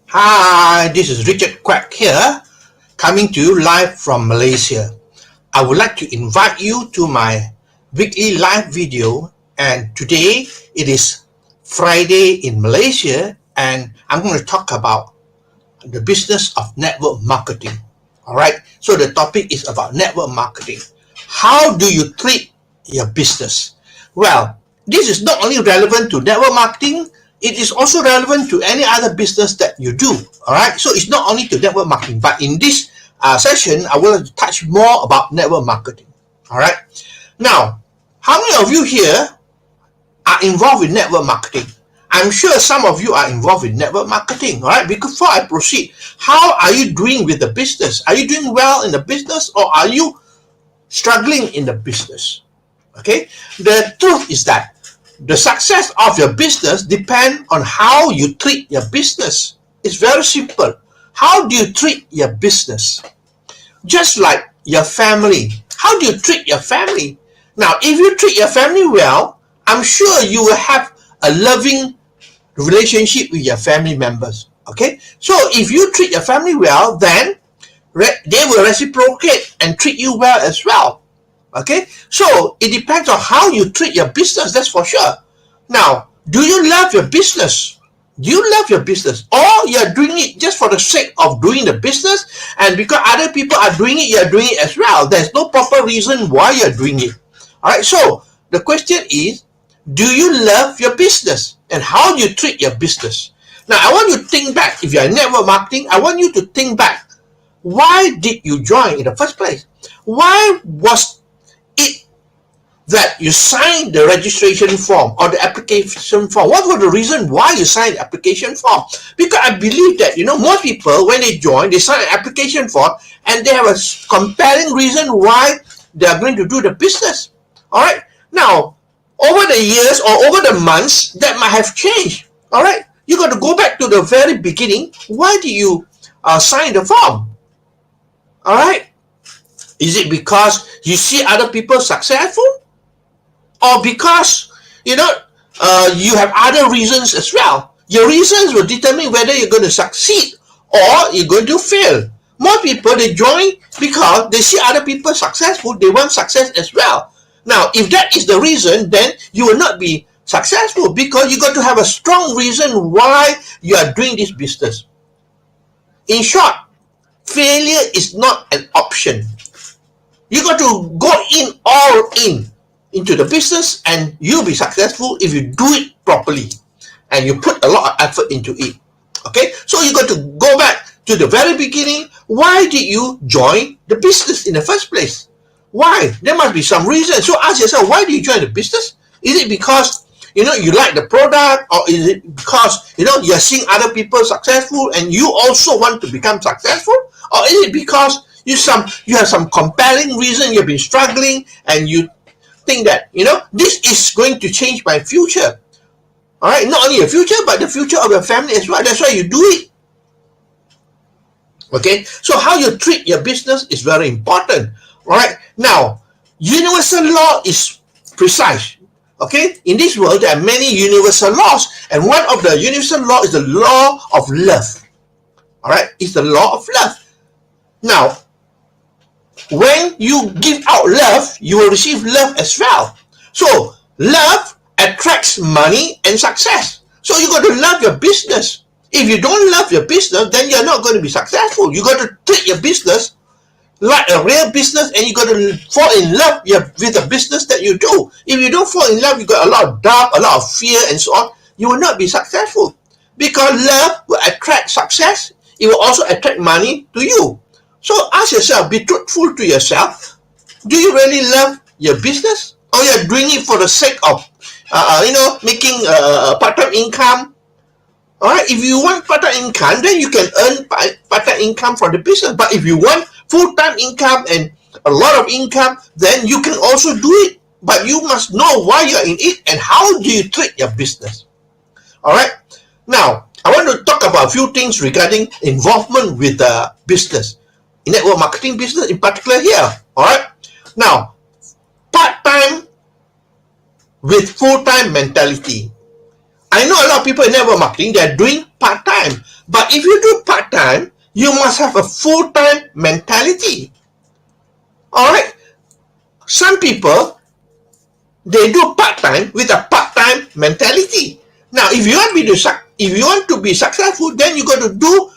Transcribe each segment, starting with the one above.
Hi, this is Richard Quack here, coming to you live from Malaysia. I would like to invite you to my weekly live video, and today it is Friday in Malaysia, and I'm going to talk about the business of network marketing. Alright, so the topic is about network marketing. How do you treat your business? Well, this is not only relevant to network marketing, it is also relevant to any other business that you do. Alright, so it's not only to network marketing, but in this session, I will touch more about network marketing. Alright, now, how many of you here are involved in network marketing? I'm sure some of you are involved in network marketing, all right? Before I proceed, how are you doing with the business? Are you doing well in the business, or are you struggling in the business? Okay, the truth is that the success of your business depends on how you treat your business. It's very simple. How do you treat your business? Just like your family. How do you treat your family? Now, if you treat your family well, I'm sure you will have a loving relationship with your family members. Okay, so if you treat your family well, then they will reciprocate and treat you well as well. Okay, so it depends on how you treat your business, that's for sure. Now, do you love your business? Do you love your business, or you're doing it just for the sake of doing the business, and because other people are doing it, you're doing it as well? There's no proper reason why you're doing it. All right, so the question is, do you love your business, and how do you treat your business? Now, I want you to think back. If you're in network marketing, I want you to think back. Why did you join in the first place? Why was it that you signed the registration form or the application form? What was the reason why you signed the application form? Because I believe that, most people, when they join, they sign an application form and they have a compelling reason why they are going to do the business. All right. Now, over the years or over the months, that might have changed. All right. You got to go back to the very beginning. Why do you sign the form? All right. Is it because you see other people successful, or because you have other reasons as well? Your reasons will determine whether you're going to succeed or you're going to fail. More people, they join because they see other people successful. They want success as well. Now, if that is the reason, then you will not be successful, because you got to have a strong reason why you are doing this business. In short, failure is not an option. You got to go all in into the business, and you'll be successful if you do it properly and you put a lot of effort into it. Okay, so you got to go back to the very beginning. Why did you join the business in the first place? Why? There must be some reason. So ask yourself, why do you join the business? Is it because you like the product, or is it because you're seeing other people successful and you also want to become successful? Or is it because you have some compelling reason, you've been struggling and you think that this is going to change my future? All right, not only your future, but the future of your family as well. That's why you do it. Okay, so how you treat your business is very important. All right, now, universal law is precise. Okay, in this world there are many universal laws, and one of the universal law is the law of love. All right, it's the law of love. Now, when you give out love, you will receive love as well. So love attracts money and success. So you got to love your business. If you don't love your business, then you're not going to be successful. You got to treat your business like a real business, and you got to fall in love with the business that you do. If you don't fall in love, you got a lot of doubt, a lot of fear, and so on, you will not be successful. Because love will attract success. It will also attract money to you. So ask yourself, be truthful to yourself. Do you really love your business, or you're doing it for the sake of making part-time income? All right, if you want part-time income, then you can earn part-time income from the business. But if you want full-time income and a lot of income, then you can also do it. But you must know why you're in it and how do you treat your business. All right, now I want to talk about a few things regarding involvement with the business, in network marketing business in particular here. All right, now, part-time with full-time mentality. I know a lot of people in network marketing, they're doing part-time. But if you do part-time, you must have a full-time mentality. All right? Some people, they do part-time with a part-time mentality. Now, if you want to be successful, then you got to do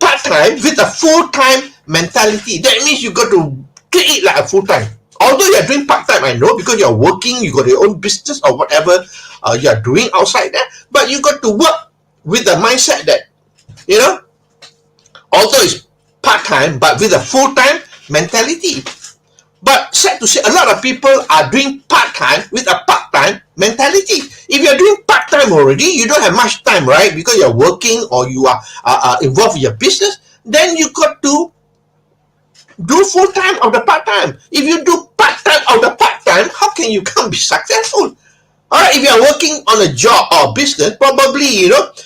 part-time with a full-time mentality. That means you got to treat it like a full-time. Although you're doing part-time, I know, because you're working, you got your own business or whatever you're doing outside there, but you got to work with the mindset that, although it's part-time, but with a full-time mentality. But sad to say, a lot of people are doing part-time with a part-time mentality. If you're doing part-time already, you don't have much time, right? Because you're working or you are involved in your business, then you got to do full-time of the part-time. If you do part-time of the part-time, how can you be successful? All right, if you're working on a job or business, probably,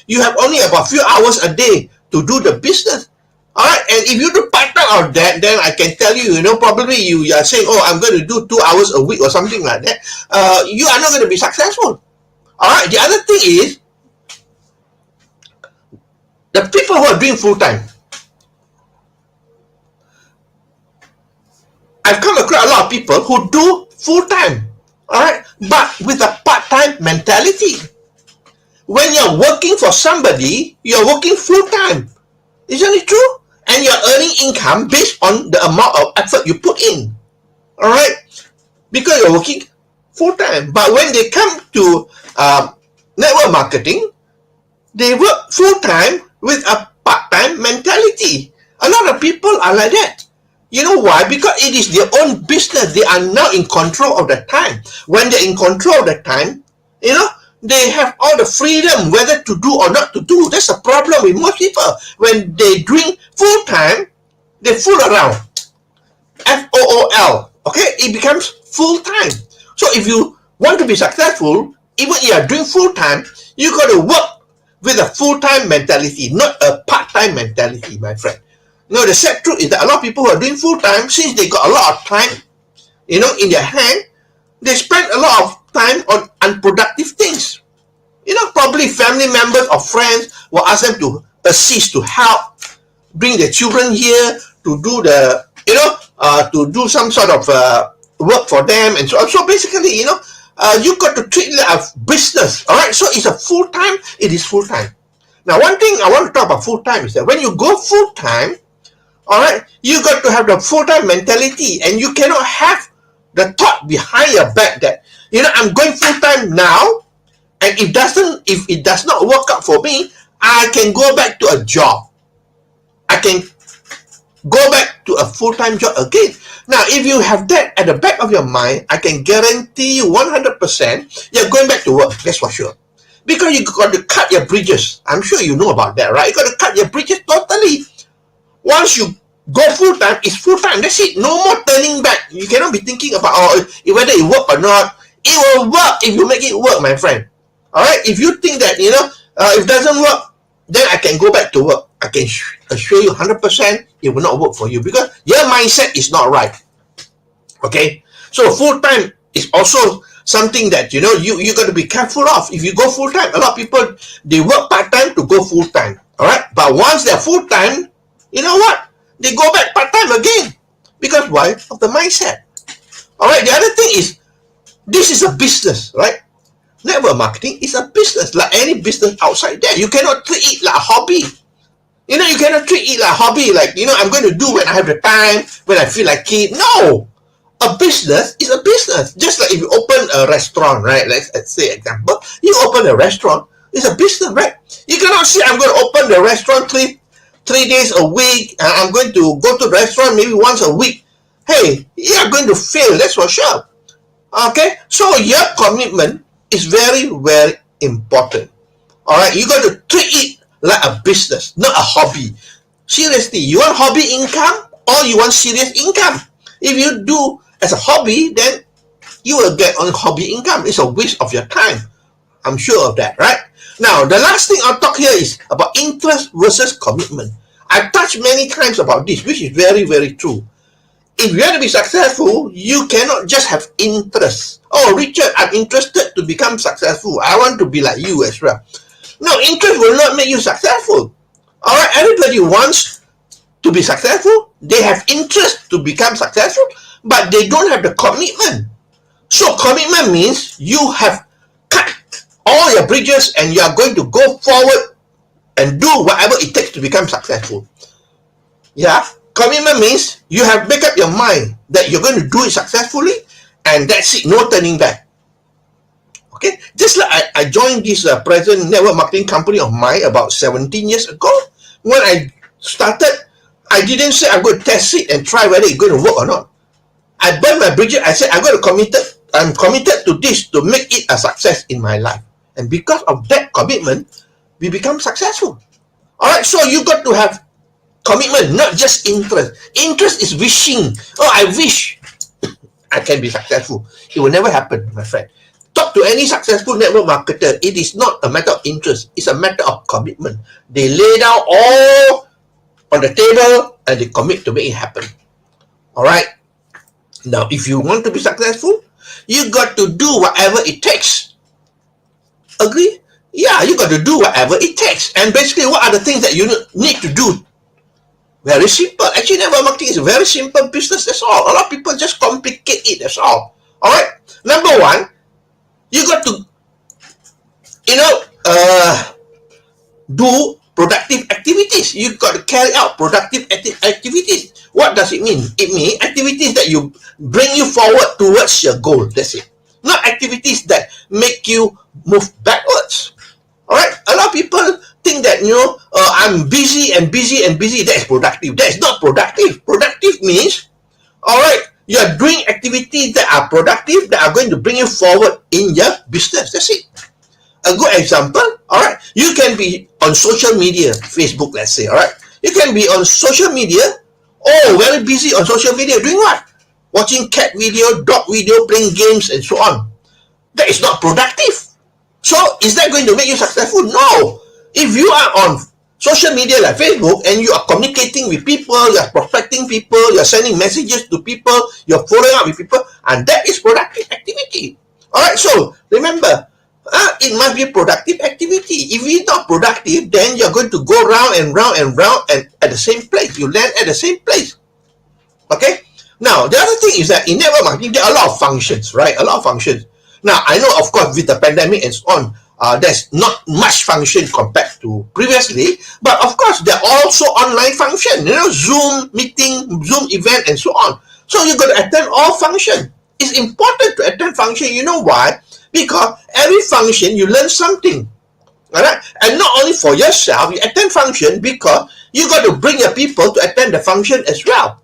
you have only about a few hours a day to do the business. All right, and if you do part-time of that, then I can tell you, probably you are saying, oh, I'm going to do 2 hours a week or something like that. You are not going to be successful. All right, the other thing is, the people who are doing full-time, I've come across a lot of people who do full-time, all right, but with a part-time mentality. When you're working for somebody, you're working full-time. Isn't it true? And you're earning income based on the amount of effort you put in, all right, because you're working full-time. But when they come to network marketing, they work full-time with a part-time mentality. A lot of people are like that. You know why? Because it is their own business. They are now in control of the time. When they're in control of the time, they have all the freedom whether to do or not to do. That's a problem with most people. When they're doing full-time, they fool around. FOOL. Okay? It becomes full-time. So if you want to be successful, even if you are doing full-time, you got to work with a full-time mentality, not a part-time mentality, my friend. No, the sad truth is that a lot of people who are doing full-time, since they got a lot of time, in their hand, they spend a lot of time on unproductive things. Probably family members or friends will ask them to assist, to help, bring their children here, to do to do some sort of work for them, and so on. So basically, you got to treat it like a business, all right? So it's a full-time, it is full-time. Now, one thing I want to talk about full-time is that when you go full-time, all right, you got to have the full-time mentality, and you cannot have the thought behind your back that, I'm going full-time now, and if it does not work out for me, I can go back to a job. I can go back to a full-time job again. Now, if you have that at the back of your mind, I can guarantee you 100% you're going back to work. That's for sure. Because you got to cut your bridges. I'm sure you know about that, right? You got to cut your bridges totally. Once you go full-time, it's full-time. That's it. No more turning back. You cannot be thinking about whether it work or not. It will work if you make it work, my friend. All right? If you think that, if it doesn't work, then I can go back to work. I can assure you 100% it will not work for you because your mindset is not right. Okay? So full-time is also something that, you got to be careful of. If you go full-time, a lot of people, they work part-time to go full-time. All right? But once they're full-time, you know what? They go back part-time again. Because why? Of the mindset. All right? The other thing is, this is a business, right? Network marketing is a business, like any business outside there. You cannot treat it like a hobby. You cannot treat it like a hobby, like, I'm going to do when I have the time, when I feel like it. No! A business is a business. Just like if you open a restaurant, right? Let's say, example, you open a restaurant, it's a business, right? You cannot say, I'm going to open the restaurant three days a week, and I'm going to go to the restaurant maybe once a week. Hey, you're going to fail, that's for sure. Okay? So your commitment is very, very important. All right? You got to treat it like a business, not a hobby. Seriously, you want hobby income or you want serious income? If you do as a hobby, then you will get on hobby income. It's a waste of your time. I'm sure of that, right? Now, the last thing I'll talk here is about interest versus commitment. I've touched many times about this, which is very, very true. if you want to be successful, you cannot just have interest. Oh, Richard, I'm interested to become successful. I want to be like you as well. No, interest will not make you successful. All right, everybody wants to be successful. They have interest to become successful, but they don't have the commitment. So commitment means you have cut all your bridges and you are going to go forward and do whatever it takes to become successful. Yeah, commitment means you have made up your mind that you're going to do it successfully, and that's it, no turning back. Okay, just like I joined this present network marketing company of mine about 17 years ago. When I started, I didn't say I'm going to test it and try whether it's going to work or not. I burned my bridges. I said I'm committed to this to make it a success in my life. And because of that commitment, we become successful. All right, so you got to have commitment, not just interest. Interest is wishing. Oh, I wish I can be successful. It will never happen, my friend. Talk to any successful network marketer. It is not a matter of interest. It's a matter of commitment. They lay down all on the table and they commit to make it happen. All right. Now, if you want to be successful, you got to do whatever it takes. Agree? Yeah, you got to do whatever it takes. And basically, what are the things that you need to do? Very simple. Actually, network marketing is a very simple business. That's all. A lot of people just complicate it. That's all. All right. Number one, you got to, do productive activities. You got to carry out productive activities. What does it mean? It means activities that you bring you forward towards your goal. That's it. Not activities that make you move backwards. All right. A lot of people think that I'm busy and busy and busy. That is productive. That is not productive. Productive means, all right, you are doing activities that are productive, that are going to bring you forward in your business. That's it. A good example, all right, you can be on social media, Facebook, let's say, all right. You can be on social media, very busy on social media, doing what? Watching cat video, dog video, playing games, and so on. That is not productive. So, is that going to make you successful? No. If you are on social media like Facebook and you are communicating with people, you are prospecting people, you are sending messages to people, you are following up with people, and that is productive activity. All right, so remember, it must be productive activity. If it's not productive, then you're going to go round and round and round and at the same place. You land at the same place. Okay? Now, the other thing is that in network marketing, there are a lot of functions, right? A lot of functions. Now, I know, of course, with the pandemic and so on, there's not much function compared to previously, but of course, there are also online function, Zoom meeting, Zoom event, and so on. So you got to attend all function. It's important to attend function. You know why? Because every function, you learn something. All right? And not only for yourself, you attend function because you got to bring your people to attend the function as well.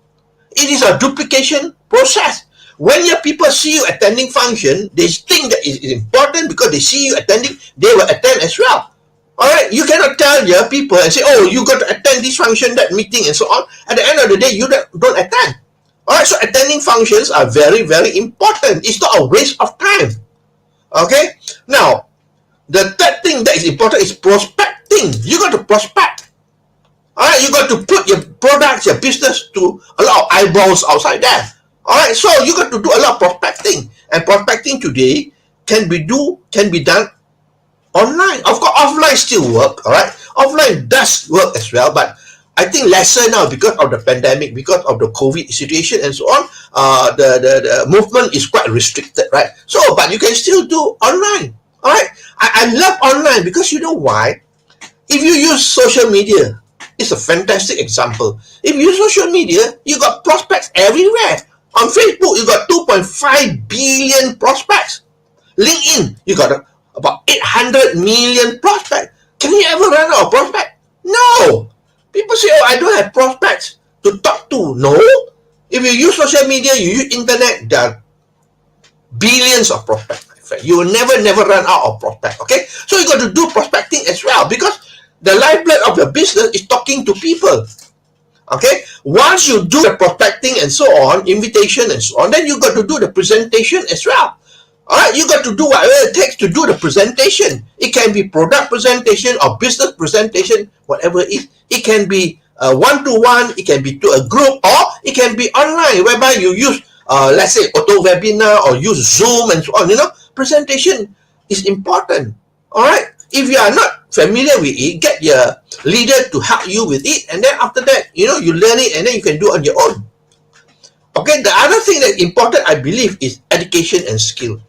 It is a duplication process. When your people see you attending function, they think that it is important because they see you attending, they will attend as well. All right, you cannot tell your people and say, oh, you got to attend this function, that meeting, and so on. At the end of the day, you don't attend. All right, so attending functions are very, very important. It's not a waste of time. Okay, now, the third thing that is important is prospecting. You got to prospect. All right, you got to put your products, your business to a lot of eyeballs outside there. All right, so you got to do a lot of prospecting, and prospecting today can be done online. Of course, offline still work. All right, offline does work as well, but I think lesser now because of the pandemic, because of the COVID situation and so on. The movement is quite restricted, right? So, but you can still do online. All right, I love online because you know why? If you use social media, it's a fantastic example. If you use social media, you got prospects everywhere. On Facebook, you got 2.5 billion prospects. LinkedIn, you got about 800 million prospects. Can you ever run out of prospects? No. People say, oh, I don't have prospects to talk to. No. If you use social media, you use internet, there are billions of prospects. You will never run out of prospects. Okay? So you got to do prospecting as well because the lifeblood of your business is talking to people. Okay, once you do the prospecting and so on, invitation and so on, then you got to do the presentation as well. All right, you got to do whatever it takes to do the presentation. It can be product presentation or business presentation, whatever it is. It can be one-to-one, it can be to a group, or it can be online, whereby you use, let's say, auto webinar or use Zoom and so on. Presentation is important. All right. If you are not familiar with it, get your leader to help you with it, and then after that, you learn it, and then you can do it on your own. Okay. The other thing that's important, I believe, is education and skill.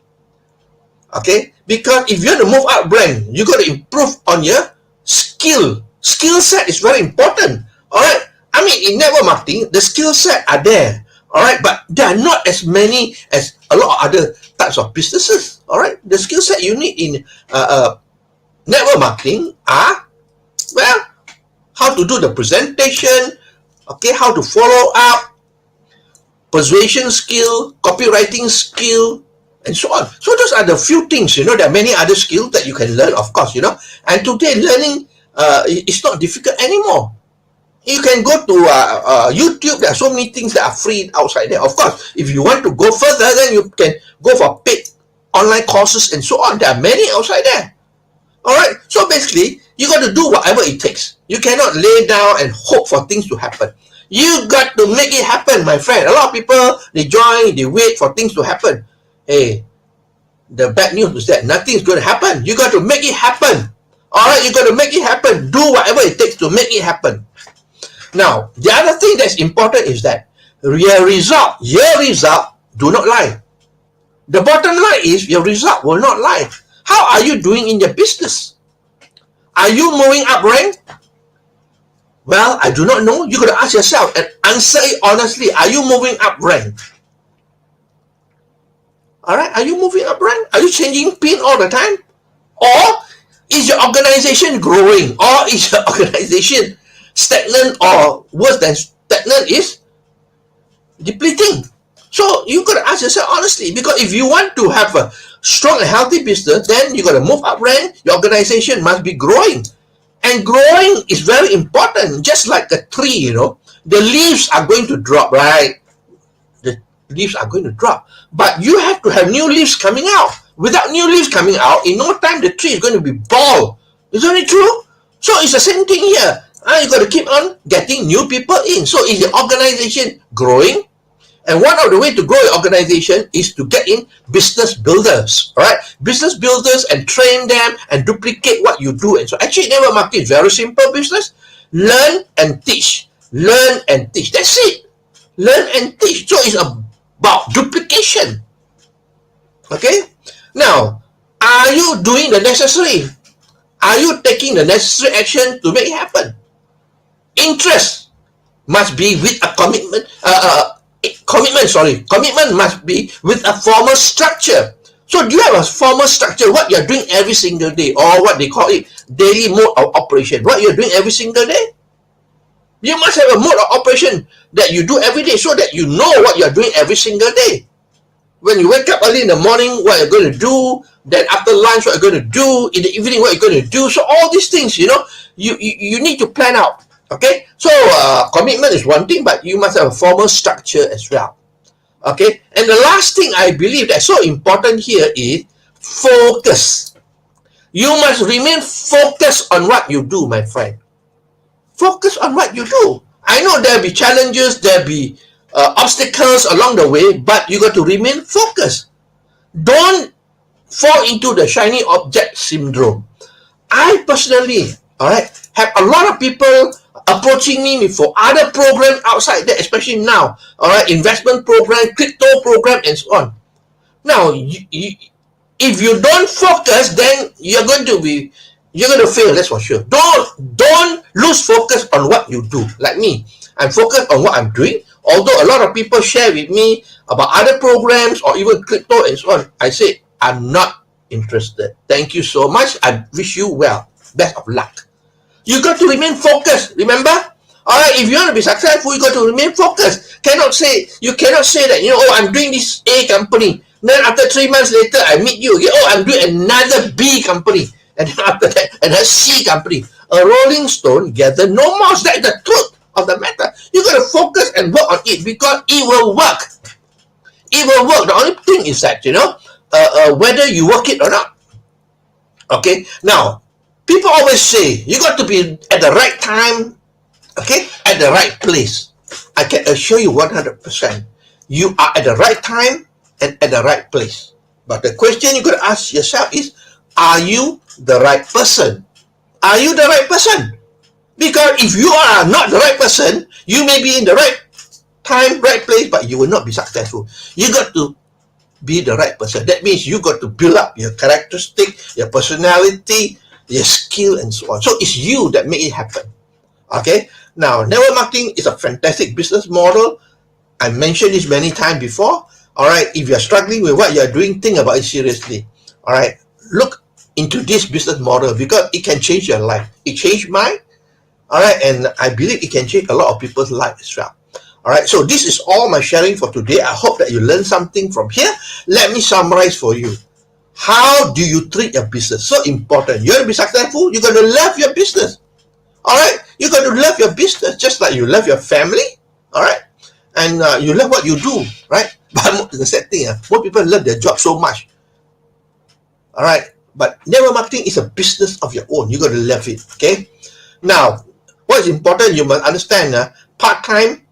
Okay, because if you want to move up brand, you got to improve on your skill. Skill set is very important. All right. I mean, in network marketing, the skill set are there. All right, but there are not as many as a lot of other types of businesses. All right, the skill set you need in network marketing are, well, how to do the presentation. Okay, how to follow up, persuasion skill, copywriting skill, and so on. So those are the few things. There are many other skills that you can learn, of course. And today learning is not difficult anymore. You can go to YouTube. There are so many things that are free outside there. Of course, if you want to go further, then you can go for paid online courses and so on. There are many outside there. All right. So basically, you got to do whatever it takes. You cannot lay down and hope for things to happen. You got to make it happen, my friend. A lot of people, they join, they wait for things to happen. Hey, the bad news is that nothing is going to happen. You got to make it happen. All right, you got to make it happen. Do whatever it takes to make it happen. Now, the other thing that's important is that your result, do not lie. The bottom line is your result will not lie. How are you doing in your business? Are you moving up rank? Well, I do not know. You got to ask yourself and answer it honestly. Are you moving up rank? All right, are you moving up rank? Are you changing pin all the time? Or is your organization growing? Or is your organization stagnant, or worse than stagnant is depleting? So you got to ask yourself honestly, because if you want to have a strong and healthy business, then you got to move up rank. Your organization must be growing. And growing is very important. Just like a tree, the leaves are going to drop, right? Leaves are going to drop, but you have to have new leaves coming out. Without new leaves coming out, in no time the tree is going to be bald. Isn't it true? So it's the same thing here. You got to keep on getting new people in. So is your organization growing? And one of the way to grow your organization is to get in business builders. All right, business builders, and train them and duplicate what you do. And so actually, network marketing is very simple business. Learn and teach. Learn and teach. That's it. Learn and teach. So it's about duplication. Okay. Now, are you doing the necessary? Are you taking the necessary action to make it happen? Interest must be with a commitment. Commitment must be with a formal structure. So do you have a formal structure? What you're doing every single day, or what they call it daily mode of operation. What you're doing every single day? You must have a mode of operation that you do every day, so that you know what you're doing every single day. When you wake up early in the morning, what you're going to do. Then after lunch, what you're going to do. In the evening, what you're going to do. So all these things, you need to plan out. Okay, so commitment is one thing, but you must have a formal structure as well. Okay, and the last thing I believe that's so important here is focus. You must remain focused on what you do, my friend. Focus on what you do. I know there'll be challenges, there'll be obstacles along the way, but you got to remain focused. Don't fall into the shiny object syndrome. I personally, have a lot of people approaching me for other programs outside there, especially now, investment program, crypto program, and so on. Now, if you don't focus, then you're going to fail. That's for sure. Don't lose focus on what you do. Like me, I'm focused on what I'm doing. Although a lot of people share with me about other programs or even crypto and so on, I say I'm not interested. Thank you so much. I wish you well. Best of luck. You got to remain focused. Remember? If you want to be successful, you got to remain focused. You cannot say that, I'm doing this A company. Then after 3 months later, I meet you again. I'm doing another B company. And then after that, another C company. A rolling stone gather no moss. That's the truth of the matter. You got to focus and work on it, because it will work. It will work. The only thing is that, whether you work it or not. Okay? Now, people always say, you got to be at the right time, at the right place. I can assure you 100%, you are at the right time and at the right place. But the question you got to ask yourself is, are you the right person? Are you the right person? Because if you are not the right person, you may be in the right time, right place, but you will not be successful. You got to be the right person. That means you got to build up your characteristic, your personality, your skill, and so on. So it's you that make it happen. Okay. Now, network marketing is a fantastic business model. I mentioned this many times before. All right. If you're struggling with what you're doing, think about it seriously. All right. Look into this business model because it can change your life. It changed mine. All right. And I believe it can change a lot of people's life as well. All right. So this is all my sharing for today. I hope that you learned something from here. Let me summarize for you. How do you treat your business? So important. You want to be successful, you got to love your business. All right. You got to love your business just like you love your family. All right. And you love what you do, right? But the sad thing, most people love their job so much. All right. But network marketing is a business of your own. You got to love it. Okay. Now, what is important, you must understand, part-time,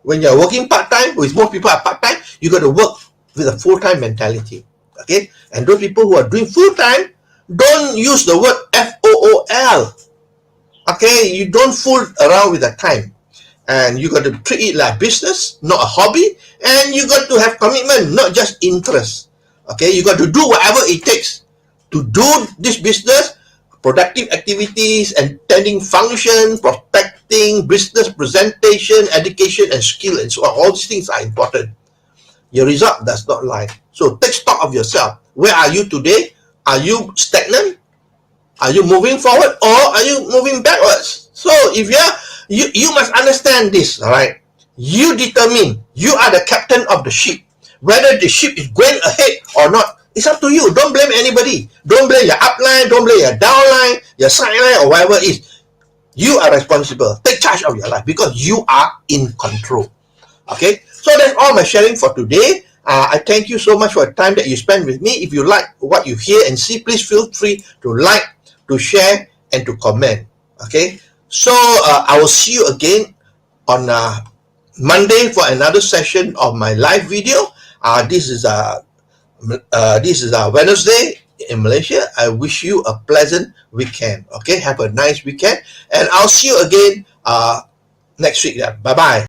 when you're working part-time, which most people are part-time, you got to work with a full-time mentality. Okay. And those people who are doing full-time, don't use the word FOOL. Okay. You don't fool around with the time. And you got to treat it like business, not a hobby. And you got to have commitment, not just interest. Okay. You got to do whatever it takes to do this business, productive activities, attending function, prospecting, business presentation, education, and skill, and so on. All these things are important. Your result does not lie. So take stock of yourself. Where are you today? Are you stagnant? Are you moving forward, or are you moving backwards? So if you must understand this. All right. You determine. You are the captain of the ship. Whether the ship is going ahead or not, it's up to you. Don't blame anybody. Don't blame your upline. Don't blame your downline, your sideline, or whatever it is. You are responsible. Take charge of your life because you are in control. Okay. So that's all my sharing for today. I thank you so much for the time that you spend with me. If you like what you hear and see, please feel free to like, to share, and to comment. Okay. So I will see you again on Monday for another session of my live video. This is Wednesday in Malaysia. I wish you a pleasant weekend. Okay, have a nice weekend, and I'll see you again next week. Bye bye.